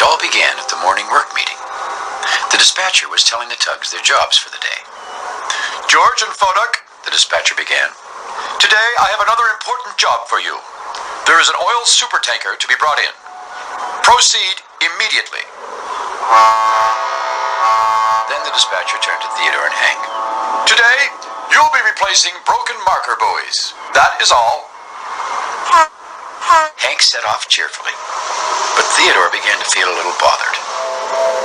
all began at the morning work meeting. The dispatcher was telling the tugs their jobs for the day. George and Foduck, the dispatcher began. Today I have another important job for you. There is an oil supertanker to be brought in. Proceed immediately. Then the dispatcher turned to Theodore and Hank. Today, you'll be replacing broken marker buoys. That is all. Hank set off cheerfully, but Theodore began to feel a little bothered.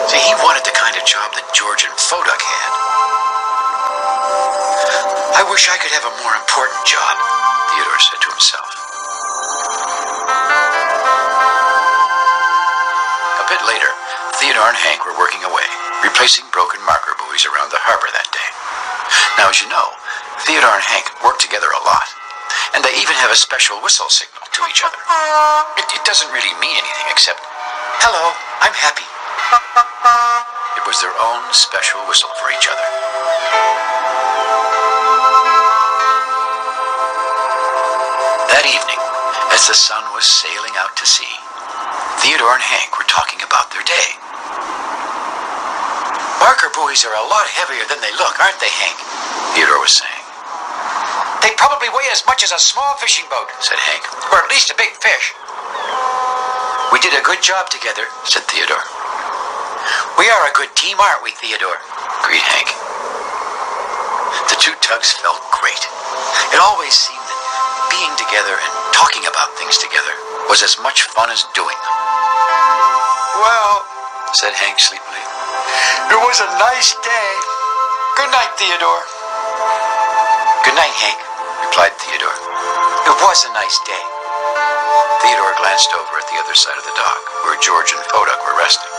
See, he wanted the kind of job that George and Foduck had. I wish I could have a more important job, Theodore said to himself. A bit later, Theodore and Hank were working away, replacing broken marker buoys around the harbor that day. Now, as you know, Theodore and Hank work together a lot, and they even have a special whistle signal to each other. It doesn't really mean anything except, "Hello, I'm happy." It was their own special whistle for each other. That evening, as the sun was sailing out to sea, Theodore and Hank were talking about their day. "Marker buoys are a lot heavier than they look, aren't they, Hank?" Theodore was saying. "They probably weigh as much as a small fishing boat," said Hank, "or at least a big fish." "We did a good job together," said Theodore. "We are a good team, aren't we, Theodore?" agreed Hank. The two tugs felt great. It always seemed that being together and talking about things together was as much fun as doing them. "Well," said Hank sleepily, "it was a nice day. Good night, Theodore." "Good night, Hank," replied Theodore. "It was a nice day." Theodore glanced over at the other side of the dock, where George and Foduck were resting.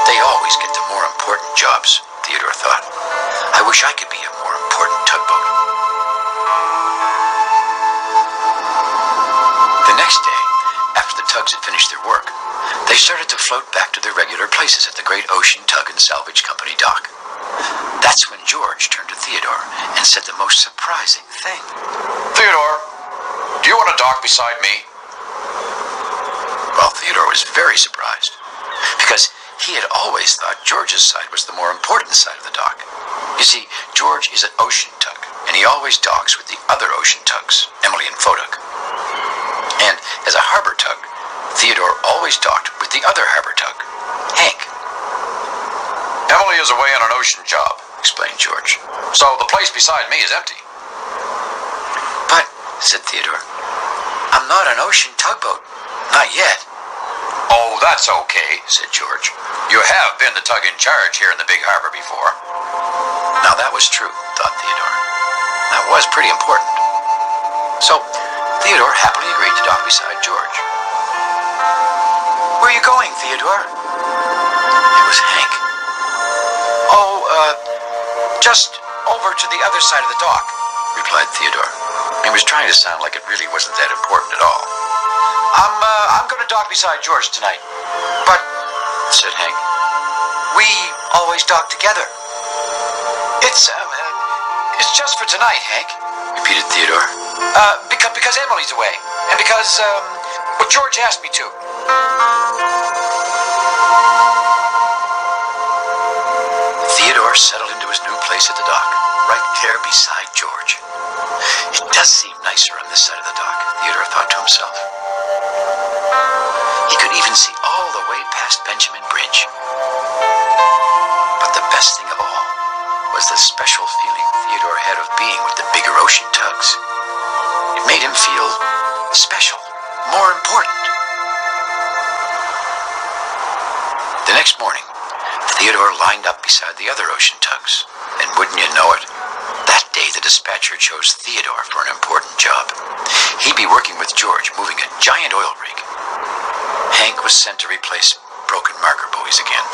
They always get the more important jobs, Theodore thought. I wish I could be a more important tugboat. The next day, after the tugs had finished their work, they started to float back to their regular places at the great Ocean Tug and Salvage Company dock. That's when George turned to Theodore and said the most surprising thing. "Theodore, do you want to dock beside me?" Well, Theodore was very surprised, because he had always thought George's side was the more important side of the dock. You see, George is an ocean tug, and he always docks with the other ocean tugs, Emily and Foduck. And as a harbor tug, Theodore always docked with the other harbor tug, Hank. "Emily is away on an ocean job," explained George. "So the place beside me is empty." "But," said Theodore, "I'm not an ocean tugboat. Not yet." "Oh, that's okay," said George. "You have been the tug in charge here in the big harbor before." Now that was true, thought Theodore. That was pretty important. So Theodore happily agreed to dock beside George. "Where are you going, Theodore?" It was Hank. "Oh, just over to the other side of the dock," replied Theodore. He was trying to sound like it really wasn't that important at all. I'm going to dock beside George tonight." "But," said Hank, "we always dock together." It's just for tonight, Hank," repeated Theodore. Because Emily's away, and because, well, George asked me to." Theodore settled into his new place at the dock, right there beside George. It does seem nicer on this side of the dock, Theodore thought to himself. He could even see all the way past Benjamin Bridge. But the best thing of all was the special feeling Theodore had of being with the bigger ocean tugs. It made him feel special, more important. The next morning, Theodore lined up beside the other ocean tugs, and wouldn't you know it, that day the dispatcher chose Theodore for an important job. He'd be working with George, moving a giant oil rig. Hank was sent to replace broken marker buoys again.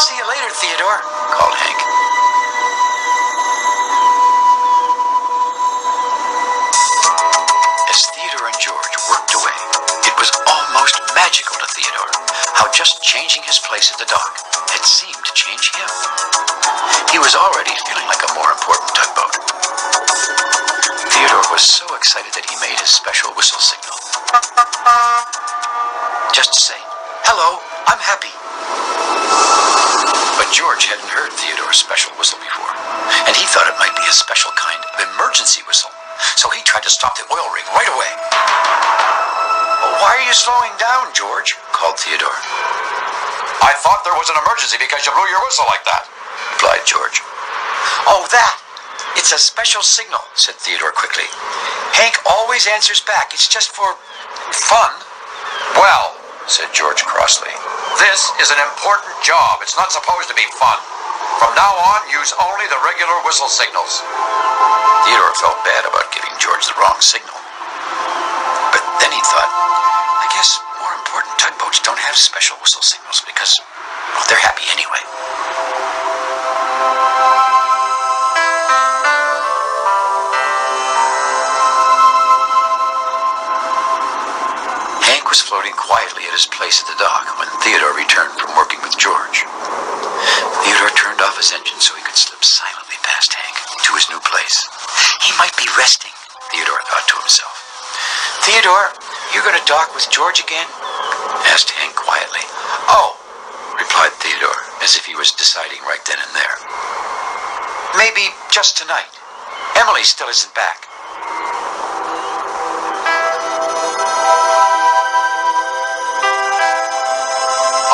"See you later, Theodore," called Hank. As Theodore and George worked away, it was almost magical to Theodore how just changing his place at the dock had seemed to change him. He was already feeling like a more important tugboat. Theodore was so excited that he made his special whistle signal. Just to say, Hello, I'm happy. But George hadn't heard Theodore's special whistle before, and he thought it might be a special kind of emergency whistle. So he tried to stop the oil rig right away. Why are you slowing down, George? Called Theodore. I thought there was an emergency because you blew your whistle like that, replied George. Oh, that! It's a special signal, said Theodore quickly. Hank always answers back. It's just for fun. Well, said George crossly, this is an important job. It's not supposed to be fun. From now on, use only the regular whistle signals. Theodore felt bad about giving George the wrong signal. But then he thought, I guess more important tugboats don't have special whistle signals because, well, they're happy anyway. Hank was floating quietly at his place at the dock when Theodore returned from working with George. Theodore turned off his engine so he could slip silently past Hank to his new place. He might be resting, Theodore thought to himself. Theodore, you're going to dock with George again? Asked Hank quietly. Oh, replied Theodore, as if he was deciding right then and there. Maybe just tonight. Emily still isn't back.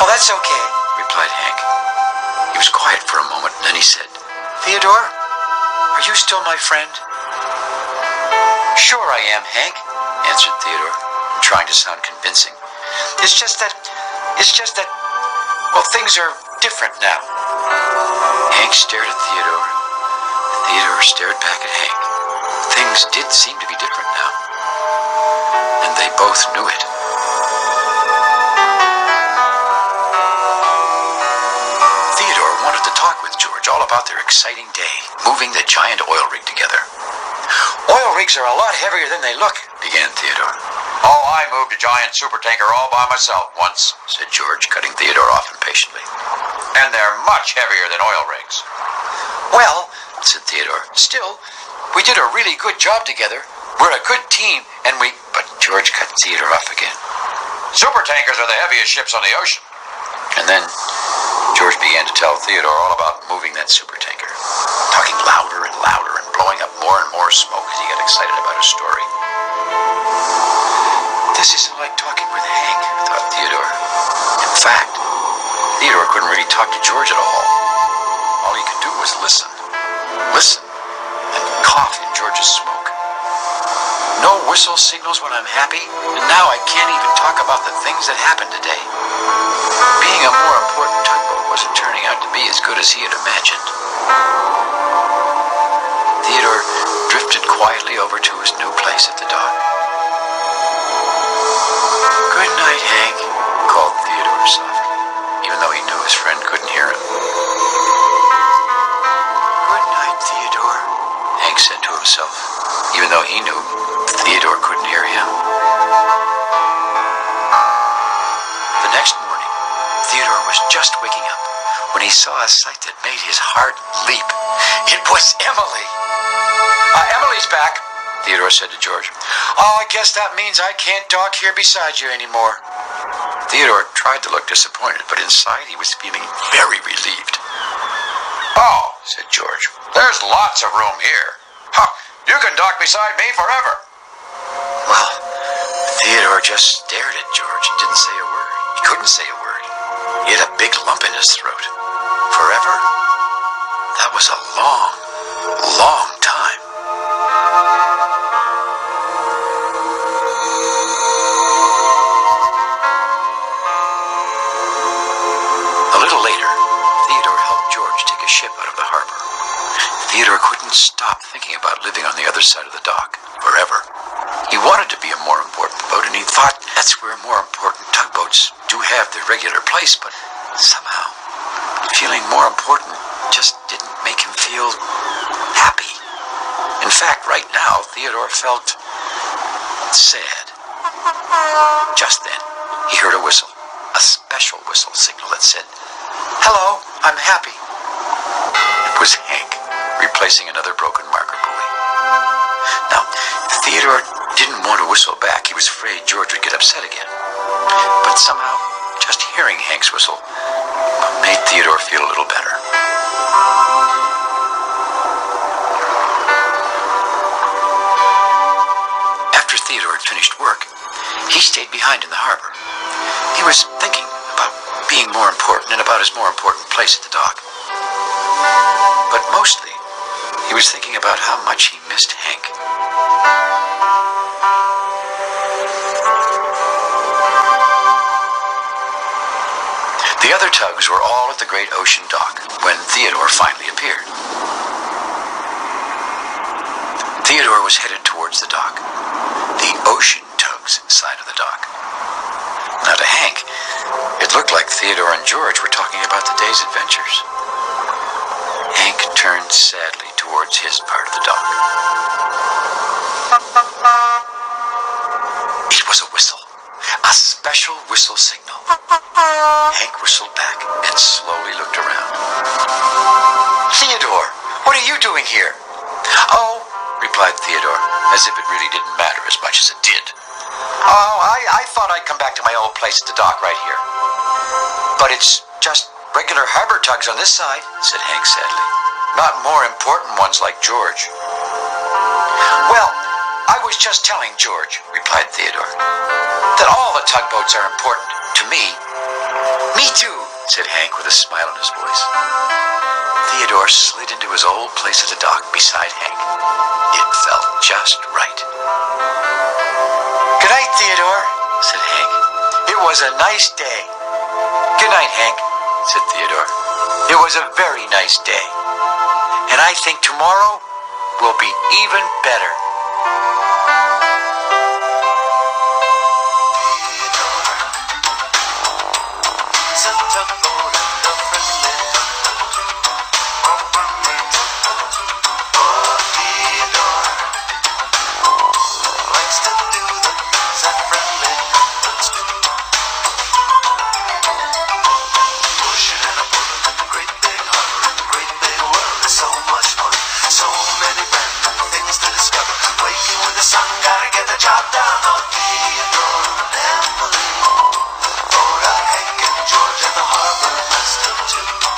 Oh, that's okay, replied Hank. He was quiet for a moment, and then he said, Theodore, are you still my friend? Sure I am, Hank, answered Theodore, trying to sound convincing. It's just that, well, things are different now. Hank stared at Theodore. Theodore stared back at Hank. Things did seem to be different now, and they both knew it. Theodore wanted to talk with George all about their exciting day, moving the giant oil rig together. Oil rigs are a lot heavier than they look, began Theodore. Oh, I moved a giant supertanker all by myself once, said George, cutting Theodore off impatiently. And they're much heavier than oil rigs. Well, said Theodore, still, we did a really good job together. We're a good team, and we... But George cut Theodore off again. Supertankers are the heaviest ships on the ocean. And then George began to tell Theodore all about moving that supertanker, talking louder and louder and blowing up more and more smoke as he got excited about his story. This isn't like talking with Hank, thought Theodore. In fact, Theodore couldn't really talk to George at all. All he could do was listen, and cough in George's smoke. No whistle signals when I'm happy, and now I can't even talk about the things that happened today. Being a more important tugboat wasn't turning out to be as good as he had imagined. Theodore drifted quietly over to his new place at the dock. Good night, Hank, called Theodore softly, even though he knew his friend couldn't hear him. Good night, Theodore, Hank said to himself, even though he knew Theodore couldn't hear him. The next morning, Theodore was just waking up when he saw a sight that made his heart leap. It was Emily. Emily's back, Theodore said to George. Oh, I guess that means I can't dock here beside you anymore. Theodore tried to look disappointed, but inside he was feeling very relieved. Oh, said George, there's lots of room here. Ha! You can dock beside me forever. Well, Theodore just stared at George and didn't say a word. He couldn't say a word. He had a big lump in his throat. Forever? That was a long, long time. A little later, Theodore helped George take a ship out of the harbor. Theodore couldn't stop thinking about living on the other side of the dock forever. He wanted to be a more important boat, and he thought that's where more important tugboats do have their regular place, but somehow feeling more important just didn't make him feel happy. In fact, right now, Theodore felt sad. Just then, he heard a whistle, a special whistle signal that said, Hello, I'm happy. It was Hank, replacing another broken marker buoy. Now, Theodore didn't want to whistle back. He was afraid George would get upset again. But somehow, just hearing Hank's whistle made Theodore feel a little better. After Theodore had finished work, he stayed behind in the harbor. He was thinking about being more important and about his more important place at the dock. But mostly, he was thinking about how much he missed Hank. The other tugs were all at the great ocean dock when Theodore finally appeared. Theodore was headed towards the dock, the Ocean Tugs side of the dock. Now to Hank, it looked like Theodore and George were talking about the day's adventures. Hank turned sadly towards his part of the dock. It was a whistle, a special whistle signal. Hank whistled back and slowly looked around. Theodore, what are you doing here? Oh, replied Theodore, as if it really didn't matter as much as it did. Oh, I thought I'd come back to my old place at the dock right here. But it's just regular Harbour Tugs on this side, said Hank sadly. Not more important ones like George. Well, I was just telling George, replied Theodore, that all the tugboats are important to me. Me too, said Hank with a smile on his voice. Theodore slid into his old place at the dock beside Hank. It felt just right. Good night, Theodore, said Hank. It was a nice day. Good night, Hank, said Theodore. It was a very nice day. And I think tomorrow will be even better. George and the harbor master too.